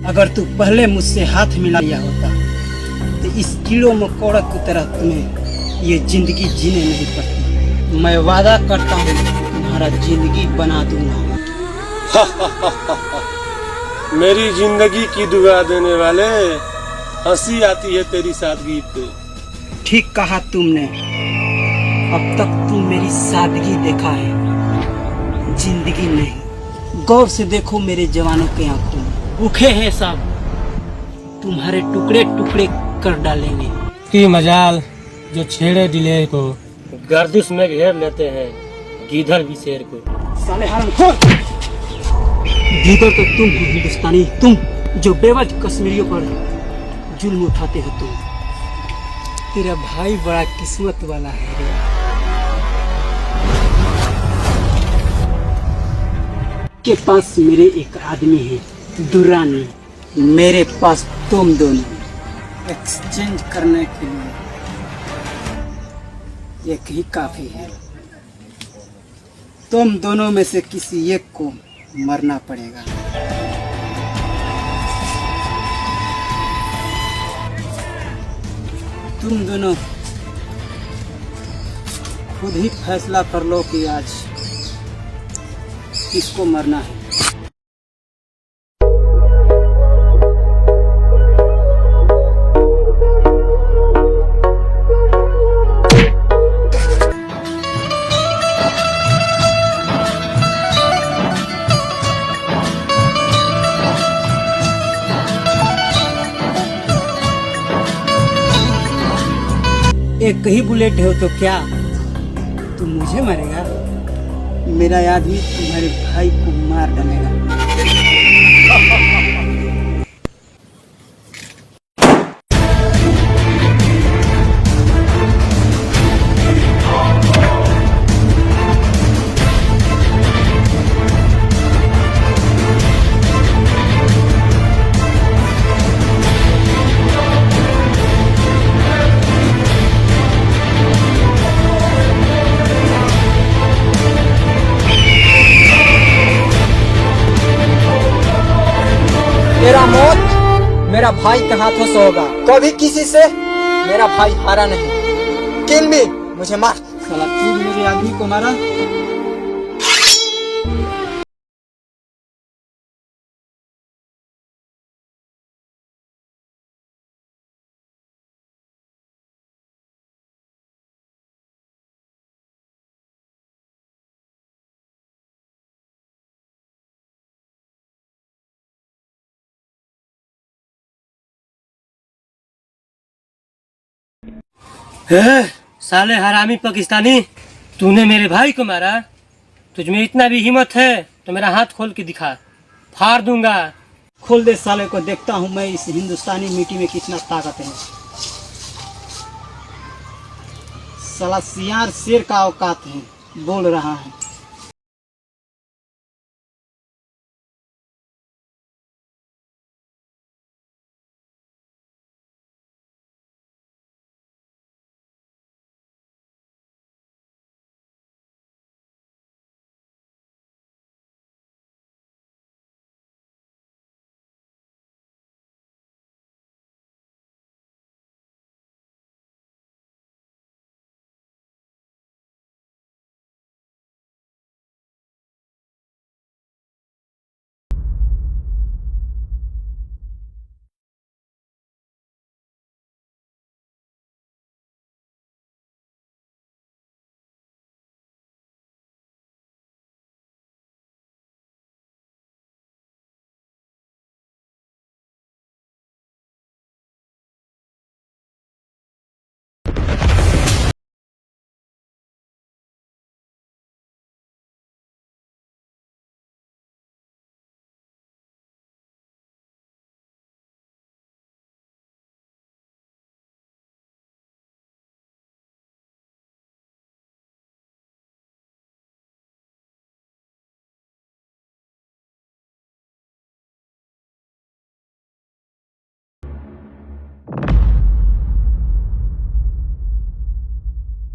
अगर तू पहले मुझसे हाथ मिला लिया होता तो इस कीड़ों मकोड़ों की तरह तुम्हें ये जिंदगी जीने नहीं पड़ती। मैं वादा करता हूँ तुम्हारा जिंदगी बना दूंगा। मेरी जिंदगी की दुआ देने वाले, हंसी आती है तेरी सादगी पे। ठीक कहा तुमने। अब तक तुम मेरी सादगी देखा है, जिंदगी नहीं। गौर से देखो मेरे जवानों के आंखों में, भूखे हैं सब, तुम्हारे टुकड़े टुकड़े कर डालेंगे। की मजाल जो छेड़े दिलेर को, गर्दिश में घेर लेते हैं गीदड़ भी शेर को। साले हरामखोर, गीदड़ तो तुम हो हिंदुस्तानी, तुम जो बेवजह कश्मीरियों पर जुल्म उठाते हो। तुम, तेरा भाई बड़ा किस्मत वाला है रे। के पास मेरे एक आदमी है दुरानी, मेरे पास तुम दोनों एक्सचेंज करने के लिए एक ही काफी है। तुम दोनों में से किसी एक को मरना पड़ेगा। तुम दोनों खुद ही फैसला कर लो कि आज किसको मरना है। एक ही बुलेट हो तो क्या तुम मुझे मारेगा? मेरा आदमी तुम्हारे भाई को मार डालेगा। मेरा मौत मेरा भाई के हाथों से होगा। कभी किसी से मेरा भाई हारा नहीं। किल मी, मुझे मार। साला तू मेरे आदमी को मारा। साले हरामी पाकिस्तानी, तूने मेरे भाई को मारा? तुझमें इतना भी हिम्मत है तो मेरा हाथ खोल के दिखा, फाड़ दूंगा। खोल दे साले को, देखता हूँ मैं इस हिंदुस्तानी मिट्टी में कितना ताकत है। साला सियार शेर का औकात है, बोल रहा है।